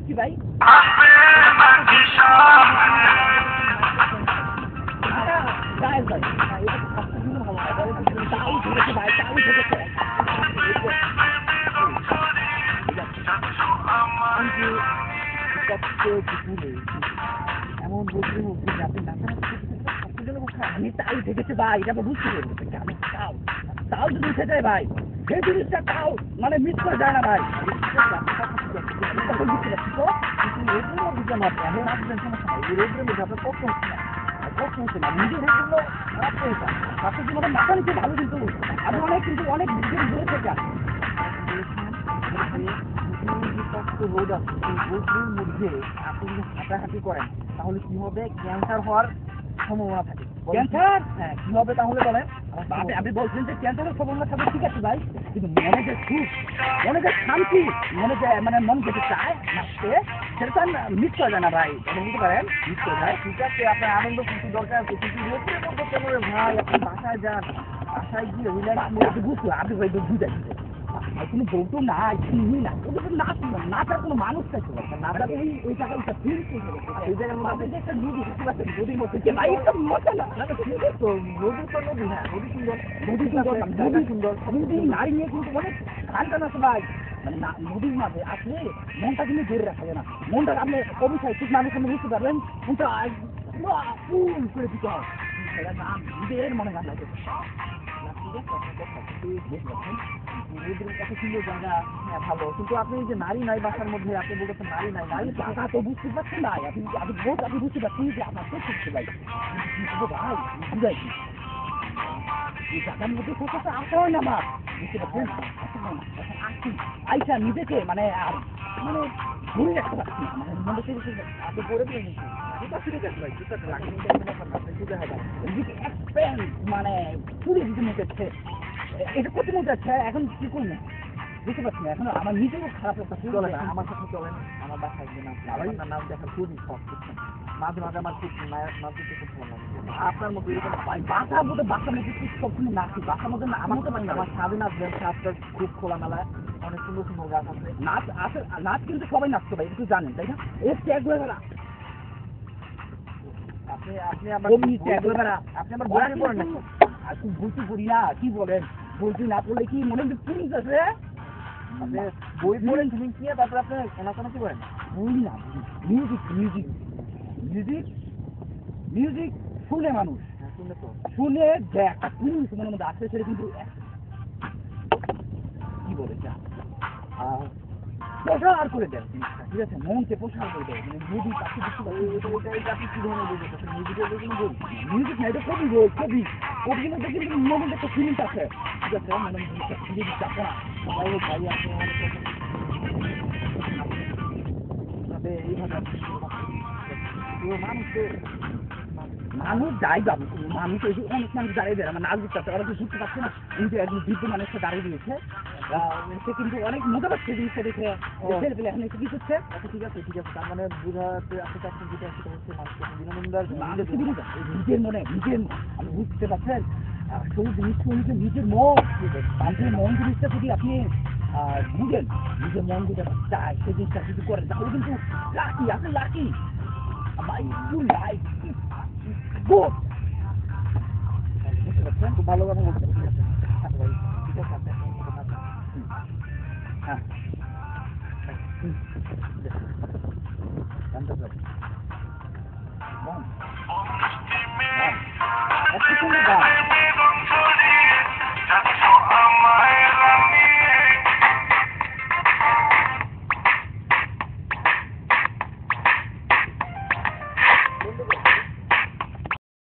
কি ভাই? গায়ের ভাই এটা সবচেয়ে দিন ভালো হয় তাও ঢেকেছে ভাই তাও ঢেকেছে এমন বলতে হচ্ছে যে আপনি আমি তাও ঢেকেছে ভাই এটা বুঝতে পেরেছি আমি তাও তাও যদি উঠে যায় ভাই সেই জিনিসটা তাও মানে মিস করে যায় না ভাই বুঝতে পারছি তো কিন্তু এগুলো বুঝলাম আপনি এখন আসবেন সমস্যা নাই রোদ্রের মধ্যে আপনার কষ্ট হচ্ছে না কষ্ট হচ্ছে না নিজের রোগগুলো খারাপ হয়ে যায় তারপর কি মানে মাথা নিচে ভালো কিন্তু আমি অনেক কিন্তু অনেক নিজের দূরে থেকে আসি রোদ আছে এই রোদের মধ্যে আপনি যদি হাঁটাহাঁটি করেন তাহলে কি হবে ক্যান্সার হওয়ার সম্ভাবনা থাকে ক্যান্সার হ্যাঁ কি হবে তাহলে বলেন আপনি বলছেন যে ক্যান্সারের সম্ভাবনা থাকে ঠিক আছে ভাই কিন্তু মনে যে সুখ মনে যে শান্তি মনে যে মানে মন যেতে চায় নাচতে সেটা মিস করে যায় না ভাই আপনি বুঝতে পারেন মিস করে যায় ঠিক আছে আপনার আনন্দ কিন্তু দরকার আছে কিন্তু রোদের মধ্যে কেন ভাই আপনি বাসায় যান বাসায় গিয়ে রিল্যাক্স মোডে বুঝলো আপনি ভাই বুঝাই কোনো বলতো না চিনি না ওদের তো নাচ নাচার কোনো মানুষ থাকতে পারছে নাচার ওই টাকাটা ফিল এই জায়গার মধ্যে আপনি একটা নদী দেখতে পাচ্ছেন নদীর মধ্যে যে ভাই একটা মজা না ঠিক আছে তো নদী তো নদী হ্যাঁ নদী সুন্দর নদী সুন্দর নদী নারী নিয়ে কিন্তু অনেক গান টান আছে ভাই মানে নদীর মাঝে আসলে মনটা কিন্তু ধরে রাখা যায় না মনটা আপনি অভিশাপ ঠিক মানুষ আপনি বুঝতে পারবেন মনটা ফুল করে দিতে হয় সেটা নাম নিজের মনে গান লাগে সুন্দর জায়গা হ্যাঁ ভালো কিন্তু আপনি যে নারী নাই বাসার মধ্যে আপনি বলতেছেন নারী নাই নারী টাকা তো বুঝতে পারছেন ভাই আপনি আপনি বুঝতে পারছেন যে আপনার তো শিখতে ভাই ভাই বুঝাই কি এই জায়গার মধ্যে কোথাও আসা হয় না আমার বুঝতে পারছেন আসছি আইসা নিজেকে মানে আর মানে ধরে রাখতে পারছি না মানে মনে করছি আপনি করে দিলেন জুতা ফিরে গেছে ভাই জুতা লাগে মানে পুরো দিতে মুখেছে এটা করতে মনে যাচ্ছে এখন কি করবো বুঝতে পারছি না এখন আমার নিজেরও খারাপ একটা চলে না আমার সাথে চলেন আমার বাসায় একদিন আসলে নাচ দেখার খুবই শখ বুঝছেন মাঝে মাঝে আমার খুব নাচ দিতে খুব ভালো লাগে আপনার মতো এরকম বাসার মধ্যে বাসার মধ্যে ঠিক সবসময় নাচি বাসার মধ্যে আমার মতো পারি না আমার স্বাদে নাচবেন স্বাদটা খুব খোলামেলা অনেক সুন্দর সুন্দর গাছ আছে নাচ আছে নাচ কিন্তু সবাই নাচতে পারে একটু জানেন তাই না এর ট্যাগগুলো আপনি আপনি আবার আপনি আবার বই পড়েন না আপনি বইতে পড়ি না কি বলেন বইতে না পড়লে কি মনে হচ্ছে পুলিশ আছে আপনি বই পড়েন তুমি কি তারপর আপনি শোনা কি করেন বই না মিউজিক মিউজিক মিউজিক মিউজিক শুনে মানুষ শুনে তো শুনে যে একটা পুলিশ মনের মধ্যে আসছে সেটা কিন্তু কি বলে যা প্রসার করে দেয় জিনিসটা ঠিক আছে মনকে প্রসার করে দেয় মানে নদী পাখি দেখতে কি ধরনের বই দেখতে মিউজিকের বই কিন্তু বই মিউজিক না এটা কবি বই কবি কবির মধ্যে কিন্তু মনের একটা ফিলিংস আছে ঠিক আছে মানে ফিরে দিচ্ছে আপনারা সবাই ভাই আপনি এইভাবে মানুষ যাই যাবে মানুষ অনেক মানুষ দাঁড়িয়ে দেয় আমার নাচ দিতে ওরা তো বুঝতে পারছে না কিন্তু একজন বৃদ্ধ মানুষটা দাঁড়িয়ে দিয়েছে সে কিন্তু অনেক মজা পাচ্ছে জিনিসটা দেখে ফেলে ফেলে এখন কি করছে ঠিক আছে তার মানে বোঝাতে আসতে চাচ্ছেন যেটা সেটা হচ্ছে মানুষকে বিনোদনদার নিজের মনে নিজের আপনি বুঝতে পারছেন সেই জিনিসটা হচ্ছে নিজের মন মানুষের মন জিনিসটা যদি আপনি বুঝেন নিজের মন যেটা চায় সেই জিনিসটা যদি করেন তাহলে কিন্তু লাকি আপনি লাকি you like good বুঝতে পারছেন খুব ভালো কথা বলছেন ঠিক আছে আচ্ছা ভাই ঠিক আছে হ্যাঁ জানতে পারি একটু